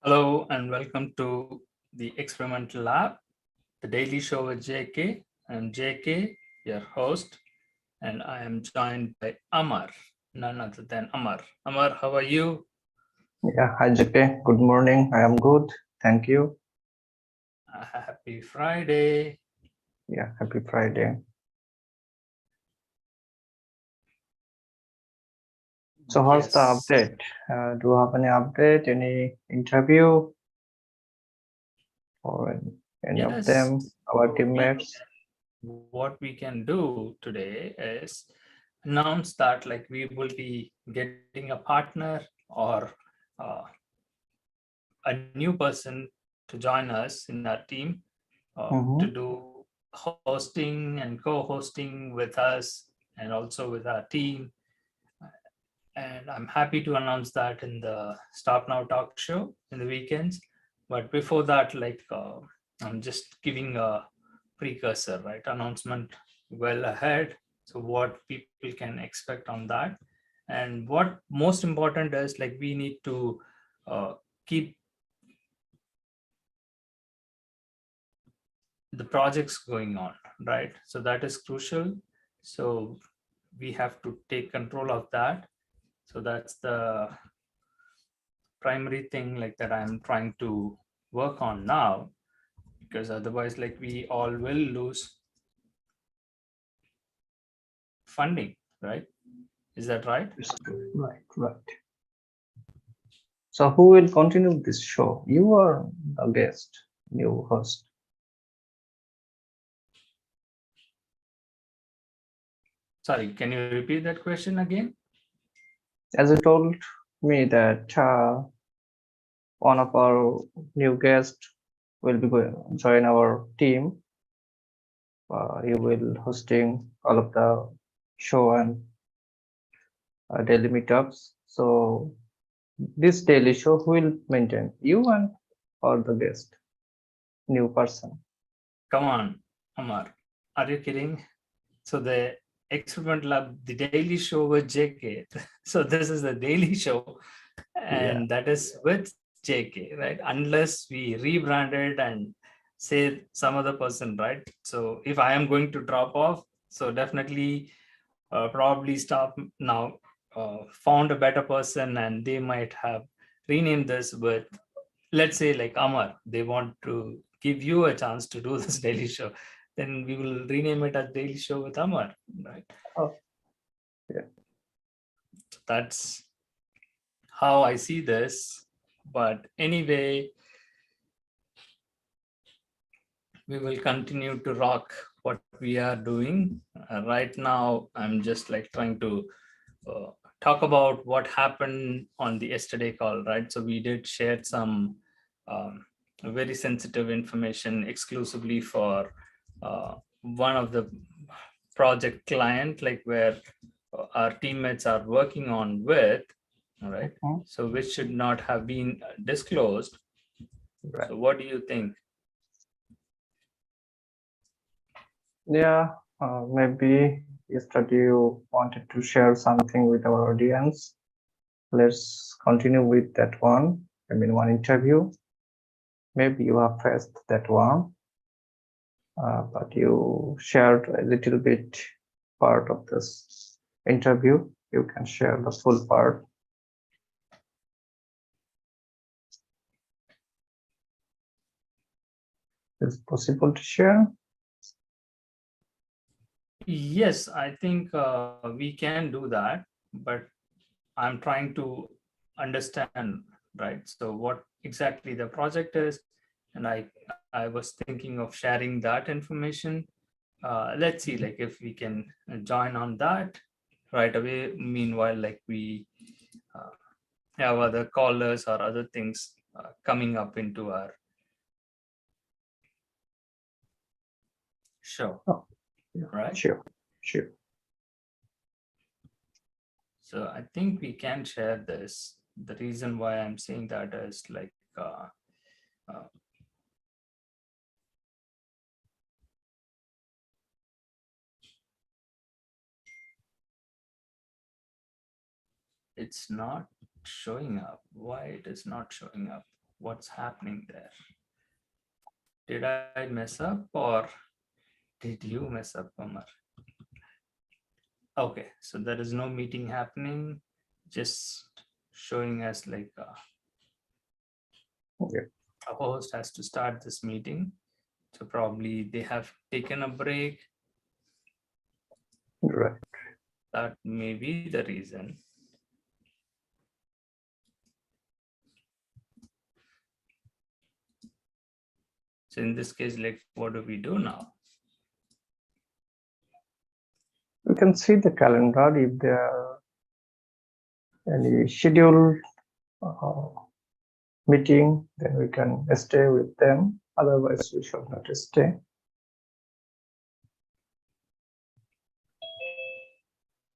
Hello and welcome to the Experimental Lab, the daily show with JK. I'm JK, your host, and I am joined by Amar, none other than Amar. Amar, how are you? Yeah, hi JK. Good morning. I am good. Thank you. Happy Friday. Yeah, happy Friday. So what's the Yes. update? Do you have any update, any interview or any of Yes. them, our So teammates? what we can do today is announce that like we will be getting a partner or uh, a new person to join us in our team to Mm-hmm. do hosting and co-hosting with us and also with our team. And I'm happy to announce that in the Stop Now Talk show in the weekends. But before that, I'm just giving a precursor, right? Announcement well ahead. So what people can expect on that. And what most important is like we need to keep the projects going on, right? So that is crucial. So we have to take control of that. So that's the primary thing like that I'm trying to work on now, because otherwise like we all will lose funding, right? Is that right? It's good. Right, right. So who will continue this show? You are the guest, new host. Sorry, can you repeat that question again? As you told me that one of our new guests will be going join our team. You will hosting all of the show and daily meetups. So this daily show who will maintain you and or the guest, new person. Come on, Amar, are you kidding? So the Experiment Lab, the daily show with JK. So this is the daily show, Yeah, and that is with JK, right? Unless we rebrand it and say some other person, right? So if I am going to drop off, so definitely probably stop now, found a better person, and they might have renamed this with, let's say, like Amar. They want to give you a chance to do this daily show, then we will rename it as Daily Show with Amar, right? oh, yeah, So that's how I see this. But anyway, we will continue to rock what we are doing. Right now, I'm just like trying to uh, talk about what happened on the yesterday call, right? So we did share some very sensitive information exclusively for one of the project client, like where our teammates are working on with, all right? mhm, So which should not have been disclosed. right. So what do you think? Yeah, maybe yesterday you wanted to share something with our audience. Let's continue with that one. I mean, one interview. Maybe you have faced that one, but you shared a little bit part of this interview. You can share the full part. Is it possible to share? Yes, I think we can do that, but I'm trying to understand, right? So what exactly the project is, and I was thinking of sharing that information. Let's see, like if we can join on that right away. Meanwhile, like we uh, have other callers or other things coming up into our show, Oh, yeah, right? sure, sure. So I think we can share this. The reason why I'm saying that is like uh, it's not showing up. Why it is not showing up? what's happening there. Did I mess up or did you mess up, Amar? Okay, so there is no meeting happening, just showing us like Okay. a host has to start this meeting. So probably they have taken a break. Right. That may be the reason. So in this case, like, what do we do now? We can see the calendar if there are any scheduled meeting, then we can stay with them. Otherwise, we shall not stay.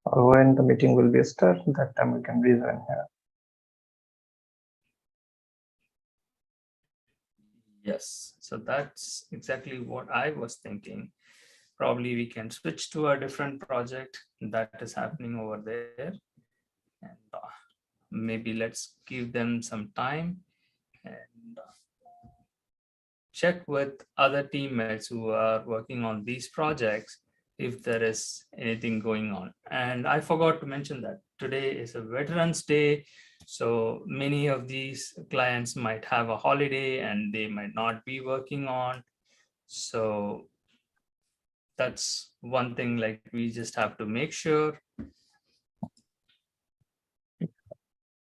Or when the meeting will be started, that time we can rejoin here. Yes, so that's exactly what I was thinking. Probably we can switch to a different project that is happening over there. And maybe let's give them some time and check with other teammates who are working on these projects if there is anything going on. And I forgot to mention that today is a Veterans Day. So many of these clients might have a holiday and they might not be working on. So that's one thing, like we just have to make sure.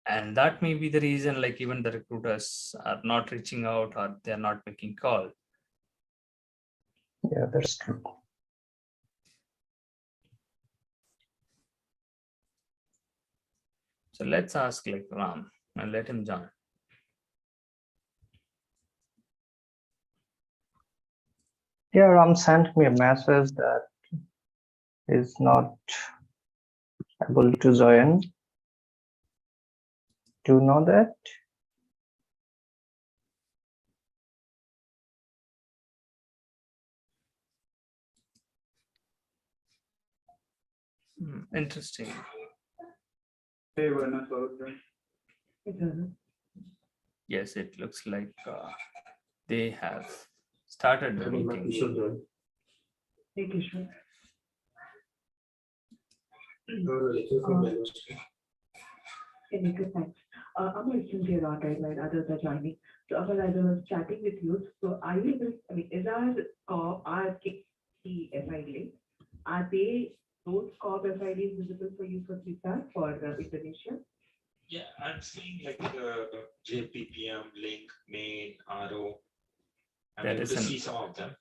And that may be the reason, like even the recruiters are not reaching out or they're not making call. Yeah, that's true. So let's ask like Ram and let him join. Yeah, Ram sent me a message that is not able to join. Do you know that? Interesting. Yes, it looks like they have started the meeting. Good, thanks. Amar, since you're on, right, while others are joining. So Amar, as I was chatting with you, so are you able, I mean, is our FID, are they, those COP FIDs visible for you for CSAT for Indonesia? Yeah, I'm seeing like JPPM, Link, Main, RO. I'm That able is to an- see some of them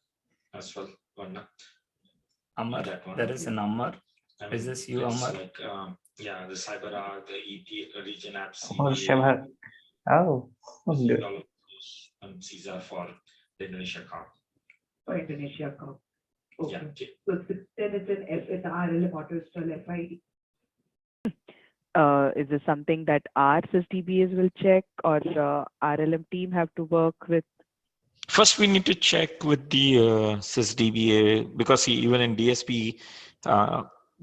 as well. Varna. Amar, That one. there is an Amar. I Is this you, it's Amar? Like, yeah, the CyberArk, the EP, Region App, Or Shemar? Oh, good. all of those, CSAR for the Indonesia COP. For Indonesia COP. Okay. Yeah. So then it's an it's RLM auto install FID. Is this something that our SysDBAs will check, or RLM team have to work with? First, we need to check with the SysDBA because even in DSP,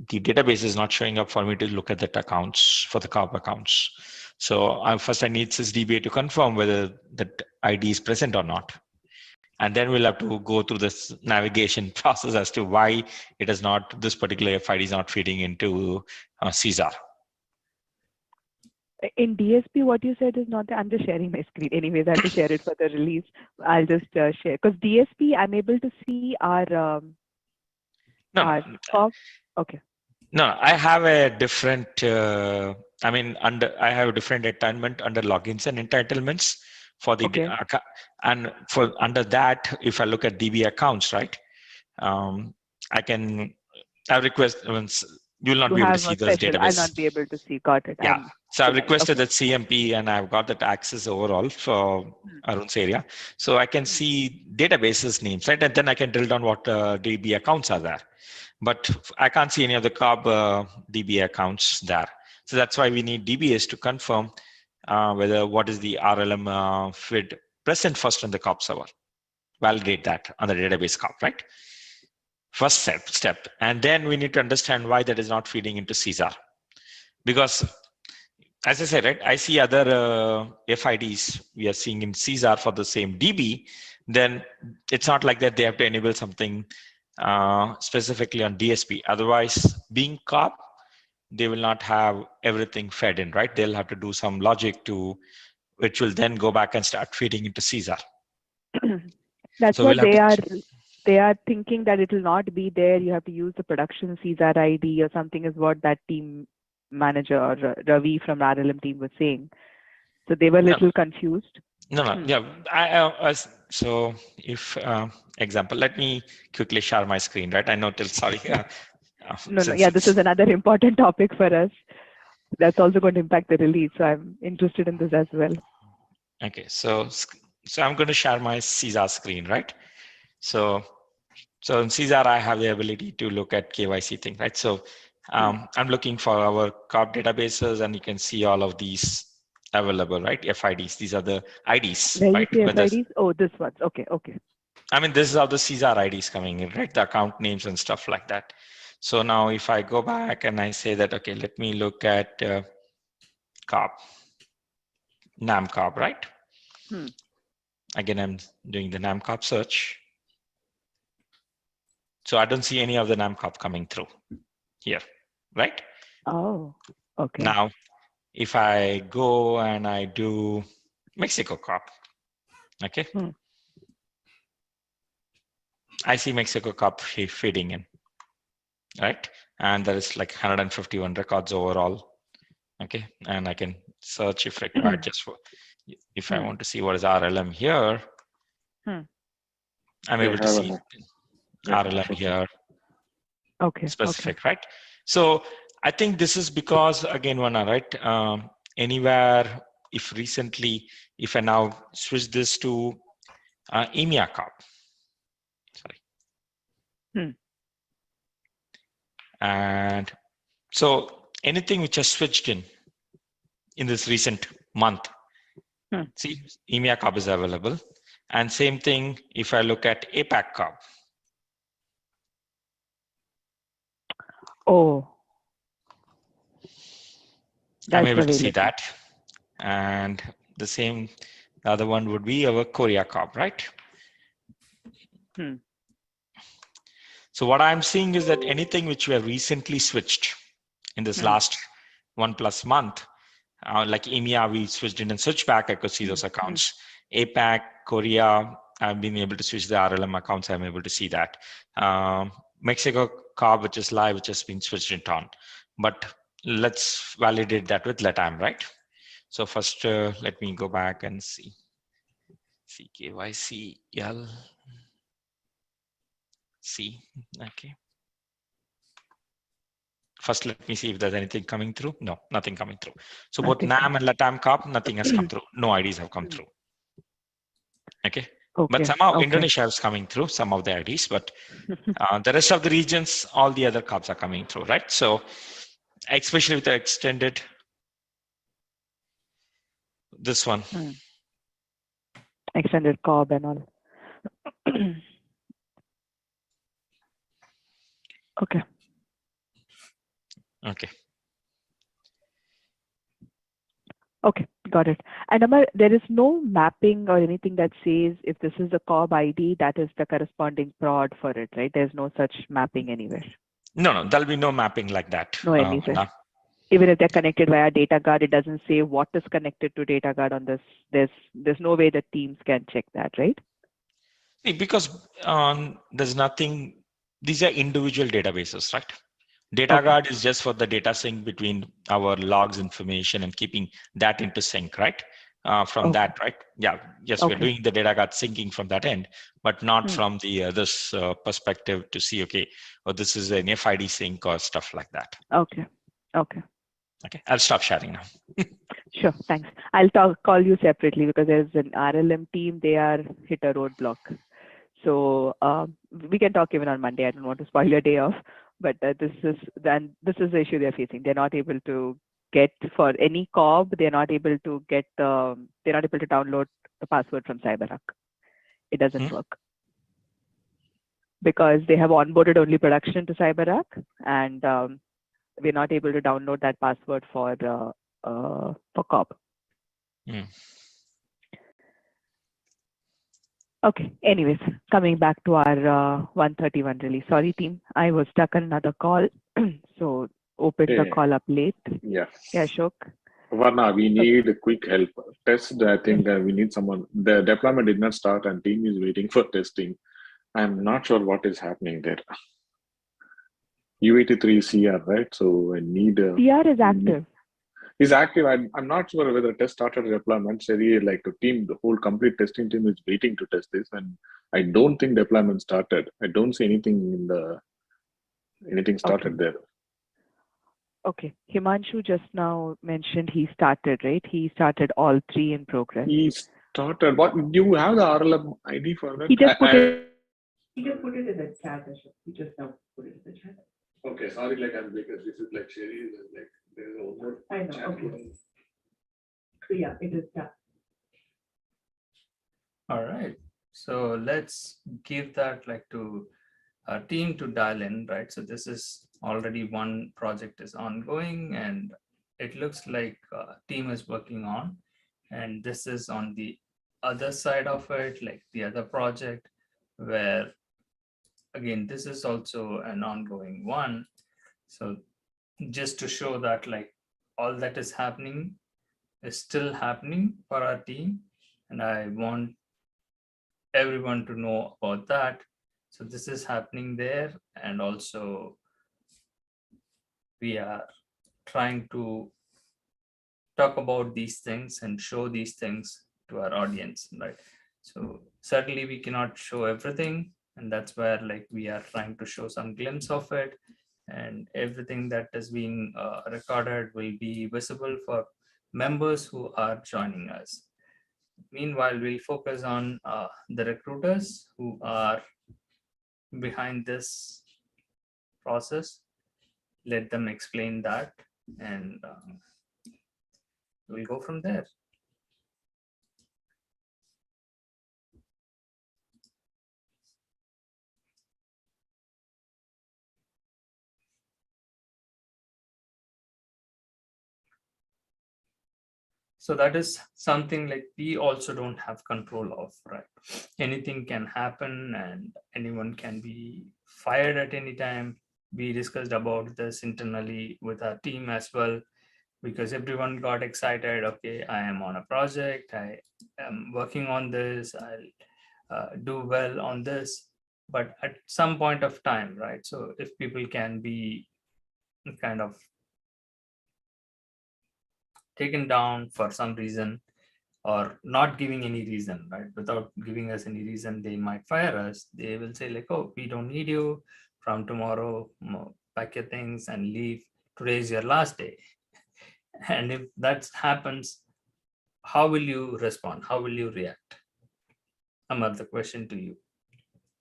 the database is not showing up for me to look at that accounts for the COP accounts. So first I need SysDBA to confirm whether that ID is present or not. And then we'll have to go through this navigation process as to why it is not, this particular FID is not feeding into CSAR. In DSP, what you said is not, I'm just sharing my screen. Anyways, I have to share it for the release. I'll just share, because DSP, I'm able to see our COP. Okay. No, I have a different, I mean, I have a different entitlement under logins and entitlements for the, Okay. and for under that, if I look at DB accounts, right? I request, you will not be able to see those special. databases. I'll not be able to see. Got it. Yeah. So I've requested okay. that CMP and I've got that access overall for Arun's area. So I can see databases names, right? And then I can drill down what DB accounts are there. But I can't see any of the COB DB accounts there. So that's why we need DBAs to confirm whether what is the RLM feed present first on the COB server. Validate that on the database COB, right? First step. And then we need to understand why that is not feeding into CSAR. Because as I said, right, I see other FIDs we are seeing in Caesar for the same DB, then it's not like that they have to enable something specifically on DSP. Otherwise, being COP, they will not have everything fed in, right? They'll have to do some logic to, which will then go back and start feeding into Caesar. That's So what we'll have they are thinking, that it will not be there. You have to use the production Caesar ID or something, is what that team manager or Ravi from RLM team was saying. So they were a little confused. No, yeah. So if example, let me quickly share my screen, right? I know till sorry. No, yeah, this is another important topic for us. That's also going to impact the release. So I'm interested in this as well. Okay, so I'm going to share my Caesar screen, right? So in Caesar, I have the ability to look at KYC thing, right? So I'm looking for our COP databases, and you can see all of these available, right? FIDs. These are the IDs, Where right? you say FIDs? Oh, this one's okay. I mean, this is how the Caesar IDs coming in, right? The account names and stuff like that. So now if I go back and I say that, okay, let me look at COP, NAM COP, right? Again, I'm doing the NAM COP search. So I don't see any of the NAM COP coming through here, right? Oh, okay. Now, if I go and I do Mexico COP, okay? I see Mexico COP feeding in, right? And there is like 151 records overall, okay? And I can search if required just for, if I want to see what is RLM here, I'm able to see RLM here. Okay. Specific, right? So I think this is because, again, Vana, right? Anywhere, if recently, if I now switch this to EMEA COP, sorry. And so anything which has switched in this recent month, see, EMEA COP is available. And same thing if I look at APAC COP. Oh, I'm able to see that. And the same, the other one would be our Korea COP, right? So what I'm seeing is that anything which we have recently switched in this last 1+ month, like EMEA, we switched in and switched back, I could see those accounts. APAC, Korea, I've been able to switch the RLM accounts, I'm able to see that. Mexico COP, which is live, which has been switched in on. But let's validate that with LATAM, right? So first, let me go back and see. CKYCL. C, okay. First, let me see if there's anything coming through. No, nothing coming through. So both NAM and LATAM COP, nothing has come through. No IDs have come through. Okay. But somehow Indonesia is coming through, some of the IDs, but the rest of the regions, all the other COPs are coming through, right? So especially with the extended, this one. Extended COB and all. Okay. Okay, got it. And Amar, there is no mapping or anything that says if this is a COB ID, that is the corresponding prod for it, right? There's no such mapping anywhere. No, there'll be no mapping like that. No, anywhere. Even if they're connected via data guard, it doesn't say what is connected to data guard on this. There's no way that teams can check that, right? Because there's nothing, these are individual databases, right? Data guard is just for the data sync between our logs information and keeping that into sync, right? From that, right? Yeah, yes, we're doing the data guard syncing from that end, but not from the this perspective to see, okay, or this is an FID sync or stuff like that. Okay. Okay, I'll stop sharing now. Sure, thanks. I'll call you separately because there's an RLM team, they are hit a roadblock. So we can talk even on Monday. I don't want to spoil your day off, but this is the issue they're facing. They're not able to get for any COB. They're not able to get they're not able to download the password from CyberArk. It doesn't work because they have onboarded only production to CyberArk, and we're not able to download that password for for COB. Hmm. Okay. Anyways, coming back to our 131 release. Sorry, team. I was stuck on another call, so opened the Yeah. call up late. Yeah. Yeah, Ashok. Varna, we need a quick help. Test, I think we need someone. The deployment did not start and team is waiting for testing. I'm not sure what is happening there. U83 CR, right? So I need CR is active. is active. I'm not sure whether test started deployment. Seri, like the team, the whole complete testing team is waiting to test this, and I don't think deployment started. I don't see anything started Okay. there. Okay. Himanshu just now mentioned he started, right? He started all 3 in progress. He started. What do you have the RLM ID for that? He just put it. He just put it in the chat, Ashok. He just now put it in the chat. Okay, sorry, because this is like Sherry, like there's one more I know, chat okay. going. So yeah, it is that. All right. So let's give that like to our team to dial in, right? So this is already one project is ongoing and it looks like team is working on, and this is on the other side of it, like the other project where again, this is also an ongoing one. So just to show that like all that is happening is still happening for our team, and I want everyone to know about that. So this is happening there, and also we are trying to talk about these things and show these things to our audience, right? So certainly we cannot show everything, and that's where like we are trying to show some glimpse of it, and everything that is being recorded will be visible for members who are joining us. Meanwhile, we'll focus on the recruiters who are behind this process. Let them explain that, and we'll go from there. So that is something like we also don't have control of, right? Anything can happen and anyone can be fired at any time. We discussed about this internally with our team as well, because everyone got excited. Okay, I am on a project, I am working on this, I'll do well on this. But at some point of time, right? So if people can be kind of taken down for some reason or not giving any reason, right? Without giving us any reason, they might fire us. They will say like, oh, we don't need you from tomorrow, pack your things and leave. Today is your last day. And if that happens, how will you respond? How will you react? Amar, the question to you.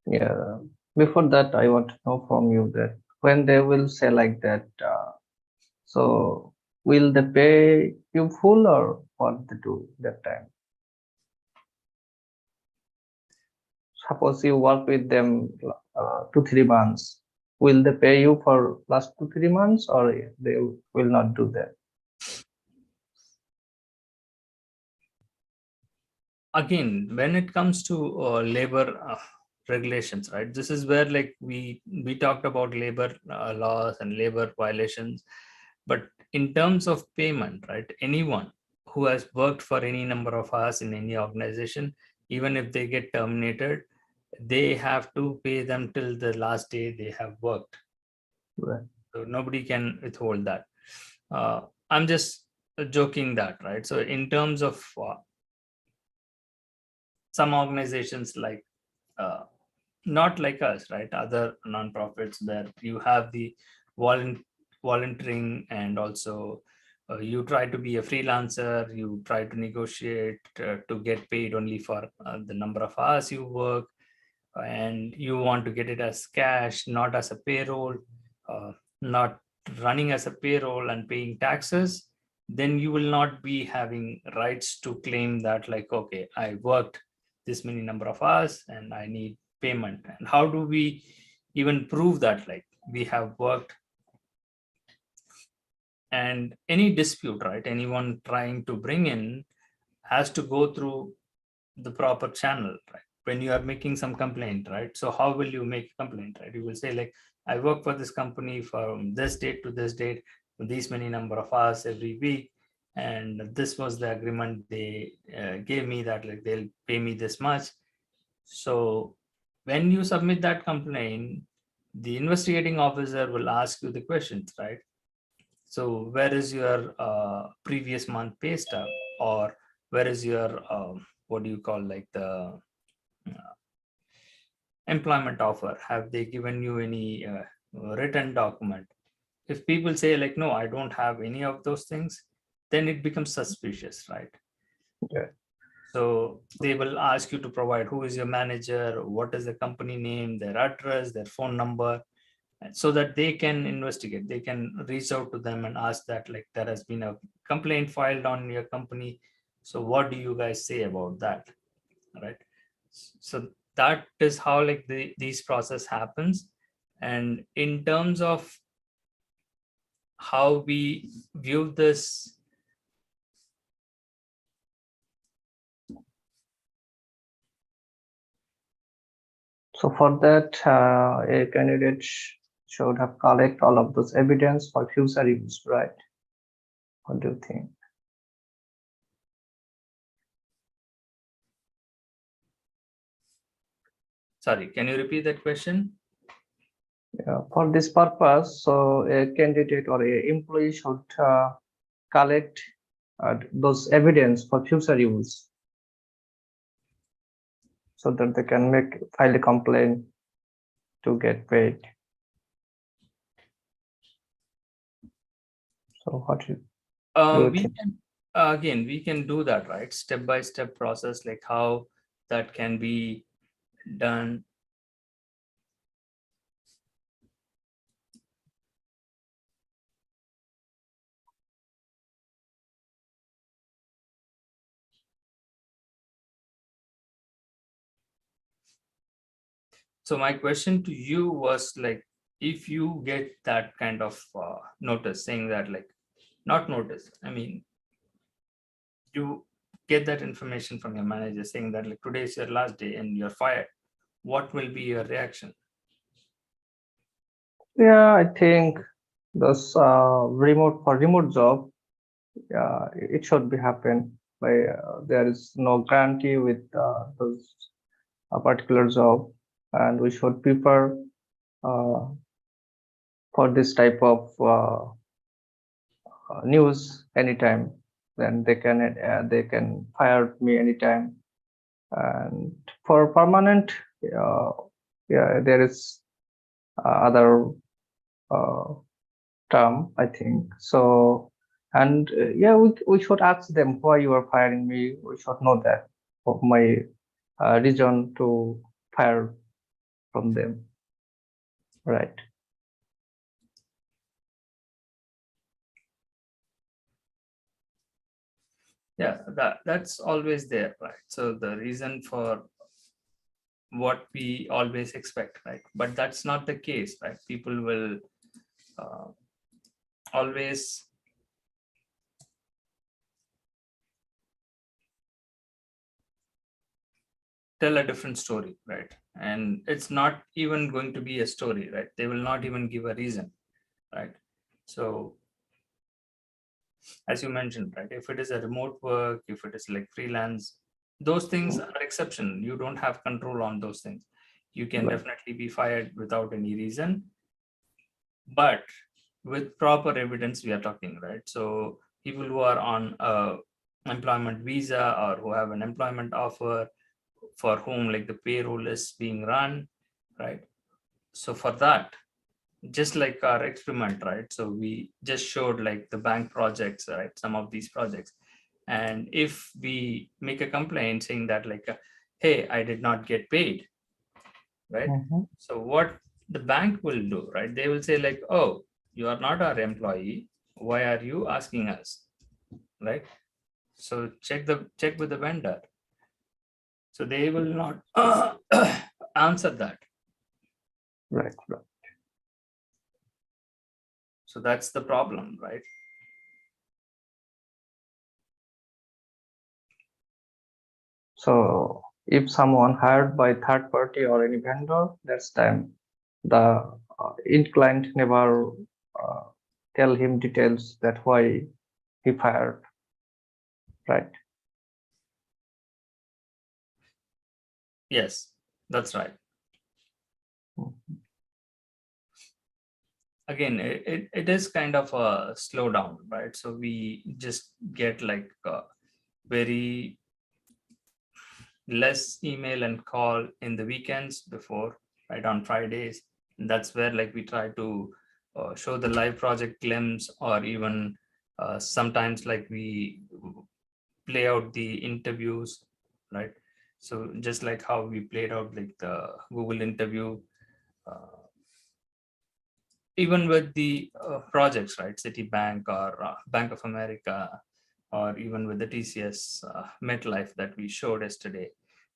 Yeah. Before that, I want to know from you that when they will say like that, so will they pay you full or what they do that time? Suppose you work with them 2-3 months, will they pay you for last 2-3 months or they will not do that? Again, when it comes to labor regulations, right? This is where like we talked about labor laws and labor violations. But in terms of payment, right? Anyone who has worked for any number of hours in any organization, even if they get terminated, they have to pay them till the last day they have worked. Right. So nobody can withhold that. I'm just joking that, right? So in terms of some organizations like not like us, right? Other nonprofits where you have the volunteering, and also you try to be a freelancer, you try to negotiate to get paid only for the number of hours you work, and you want to get it as cash, not as a payroll, not running as a payroll and paying taxes, then you will not be having rights to claim that like, okay, I worked this many number of hours and I need payment. And how do we even prove that like we have worked and any dispute, right? Anyone trying to bring in has to go through the proper channel, right? When you are making some complaint, right? So how will you make a complaint, right? You will say like, I work for this company from this date to this date, these many number of hours every week, and this was the agreement they gave me, that like they'll pay me this much. So when you submit that complaint, the investigating officer will ask you the questions, right? So where is your previous month pay stub, or where is your what do you call, like the employment offer? Have they given you any written document? If people say like, no, I don't have any of those things, then it becomes suspicious, right? Yeah. So they will ask you to provide who is your manager, what is the company name, their address, their phone number, so that they can investigate. They can reach out to them and ask that, like, there has been a complaint filed on your company. So what do you guys say about that, right? So that is how like these process happens. And in terms of how we view this, So for that, a candidate should have collect all of those evidence for future use, right? What do you think? sorry, can you repeat that question? For this purpose, so a candidate or a employee should collect those evidence for future use, so that they can file a complaint to get paid. So what you do We think? can again, we can do that, right? Step by step process, like how that can be done. So my question to you was like, if you get that kind of notice saying that, like, not notice, I mean, you get that information from your manager saying that like today is your last day and you're fired, what will be your reaction? Yeah, I think those remote job, it should be happen by there is no guarantee with those a particular job, and we should prepare uh, for this type of news anytime. Then they can fire me anytime. And for permanent, yeah, there is other uh, term, I think. So, and yeah, we should ask them why you are firing me. We should know that of my reason to fire from them, right? Yeah, that's always there, right? So the reason for what we always expect, right? But that's not the case, right? People will always tell a different story, right? And it's not even going to be a story, right? They will not even give a reason, right? So as you mentioned, right, if it is a remote work, if it is like freelance, those things are exception. You don't have control on those things. You can Right. definitely be fired without any reason, but with proper evidence we are talking, right? So people who are on a employment visa or who have an employment offer, for whom like the payroll is being run, right? So for that, just like our experiment, right? So we just showed like the bank projects, right? Some of these projects. And if we make a complaint saying that like, hey, I did not get paid, right? Mhm. So what the bank will do, right? They will say like, oh, you are not our employee. Why are you asking us, right? So check with the vendor. So they will not answer that. Right. So that's the problem, right? So if someone hired by third party or any vendor, that's time the end client never tell him details that why he fired, right? Yes, that's right. Again, it is kind of a slowdown, right? So we just get like very less email and call in the weekends before, right, on Fridays. And that's where like we try to show the live project glimpse, or even sometimes like we play out the interviews, right? So just like how we played out like the Google interview, even with the projects, right? Citibank or Bank of America, or even with the TCS MetLife that we showed yesterday,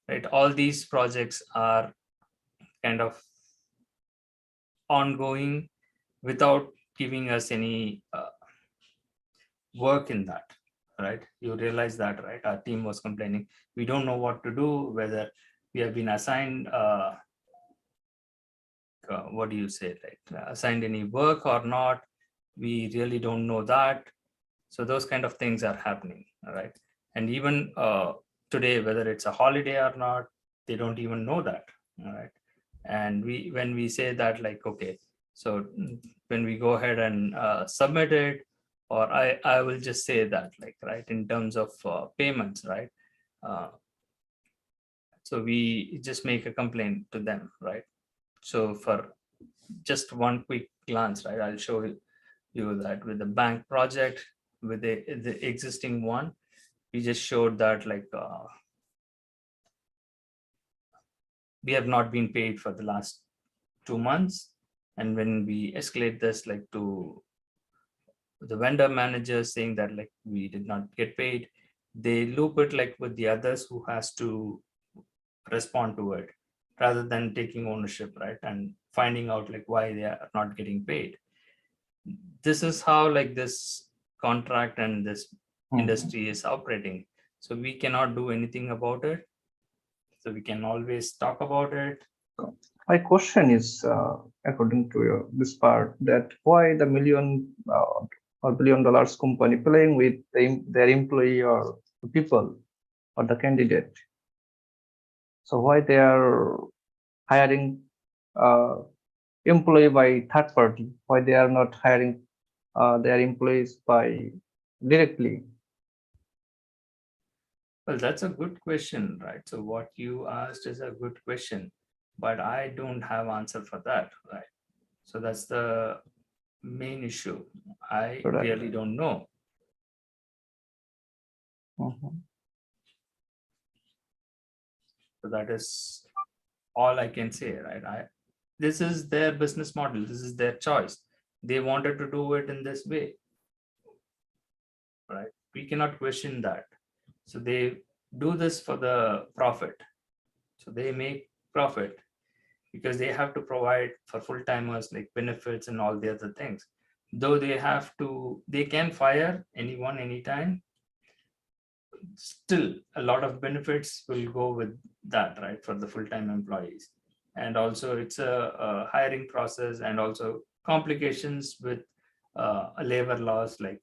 right? All these projects are kind of ongoing without giving us any work in that, right? You realize that, right? Our team was complaining, we don't know what to do, whether we have been assigned what do you say, like assigned any work or not. We really don't know that. So those kind of things are happening, all right? And even today, whether it's a holiday or not, they don't even know that, all right? And when we say that, like, okay, so when we go ahead and submit it, or I will just say that, like, right, in terms of payments, right? So we just make a complaint to them, right? So for just one quick glance, right, I'll show you that with the bank project, with the existing one, we just showed that like we have not been paid for the last 2 months. And when we escalate this like to the vendor manager saying that like we did not get paid, they loop it like with the others who has to respond to it, rather than taking ownership, right, and finding out like why they are not getting paid. This is how like this contract and this industry is operating. So we cannot do anything about it. So we can always talk about it. My question is, according to this part, that why the million or billion dollars company playing with their employee or the people or the candidate? So why they are hiring employee by third party? Why they are not hiring their employees by directly? Well, that's a good question, right? So what you asked is a good question, but I don't have answer for that, right? So that's the main issue. I Correct. really don't know. Mhm. So that is all I can say, right? This is their business model. This is their choice. They wanted to do it in this way, right? We cannot question that. So they do this for the profit. So they make profit because they have to provide for full-timers like benefits and all the other things. Though they can fire anyone anytime, still a lot of benefits will go with that, right, for the full-time employees. And also it's a hiring process, and also complications with labor laws. Like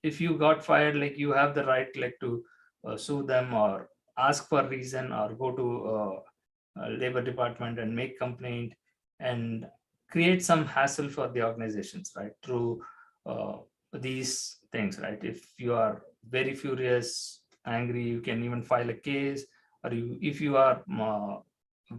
if you got fired, like you have the right like to sue them, or ask for reason, or go to labor department and make complaint, and create some hassle for the organizations, right, through these things, right? If you are very furious, angry, you can even file a case, or if you are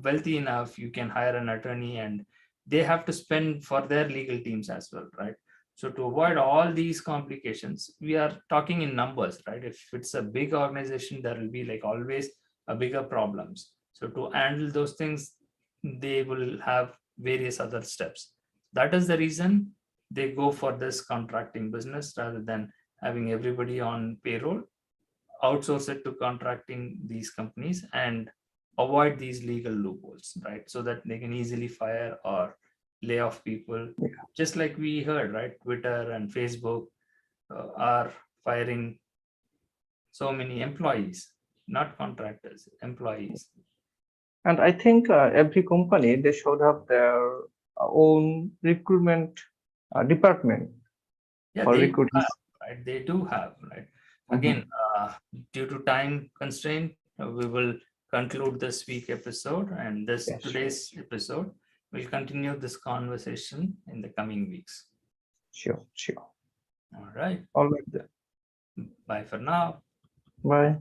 wealthy enough, you can hire an attorney, and they have to spend for their legal teams as well, right? So to avoid all these complications, we are talking in numbers, right? If it's a big organization, there will be like always a bigger problems. So to handle those things, they will have various other steps. That is the reason they go for this contracting business rather than having everybody on payroll. Outsource it to contracting these companies and avoid these legal loopholes, right? So that they can easily fire or lay off people. Just like we heard, right? Twitter and Facebook are firing so many employees, not contractors, employees. And I think every company, they should have their own recruitment department Yeah, for they do recruiting. have, right? They do have, right? Again, due to time constraint, we will conclude this week episode, and this Yes. today's episode. We'll continue this conversation in the coming weeks. Sure. All right. All right then. Bye for now. Bye.